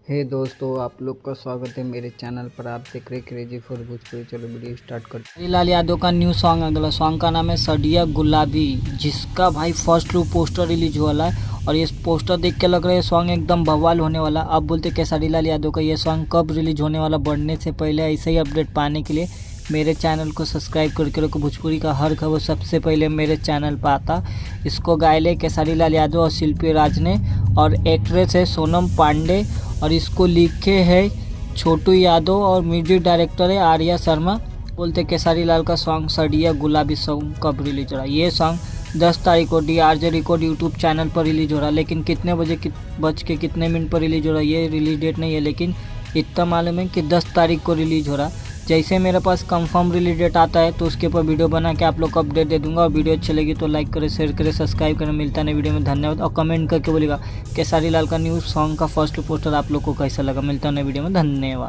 हे दोस्तों, आप लोग का स्वागत है मेरे चैनल पर। आप देख रहे क्रेजी फॉर भोजपुरी। चलो वीडियो स्टार्ट करते हैं। हरीलाल यादव का न्यू सॉन्ग अगला सॉन्ग का नाम है सडिया गुलाबी, जिसका भाई फर्स्ट लुक पोस्टर रिलीज हुआ है। और ये पोस्टर देख के लग रहा है सॉन्ग एकदम बवाल होने वाला। आप बोलते केसरीलाल यादव का ये सॉन्ग कब रिलीज होने वाला, बढ़ने से पहले ऐसे ही अपडेट पाने के लिए मेरे चैनल को सब्सक्राइब करके रखो। भोजपुरी का हर खबर सबसे पहले मेरे चैनल पर आता। इसको गायले केसरीलाल यादव और शिल्पी राज ने, और एक्ट्रेस है सोनम पांडे, और इसको लिखे है छोटू यादव, और म्यूजिक डायरेक्टर है आर्या शर्मा। बोलते केसरी लाल का सॉन्ग सडिया गुलाबी सॉन्ग कब रिलीज हो रहा है। ये सॉन्ग 10 तारीख को DRJ रिकॉर्ड यूट्यूब चैनल पर रिलीज हो रहा है। लेकिन कितने बजे बज के कितने मिनट पर रिलीज हो रहा है ये रिलीज डेट नहीं है, लेकिन इतना मालूम है कि 10 तारीख को रिलीज हो रहा है। जैसे मेरे पास कंफर्म रिलीज डेट आता है तो उसके ऊपर वीडियो बना के आप लोग को अपडेट दे दूंगा। और वीडियो अच्छी लगी तो लाइक करें, शेयर करें, सब्सक्राइब करें। मिलता है नई वीडियो में, धन्यवाद। और कमेंट करके बोलिएगा केसरी लाल का न्यू सॉन्ग का फर्स्ट पोस्टर आप लोग को कैसा लगा। मिलता है नई वीडियो में, धन्यवाद।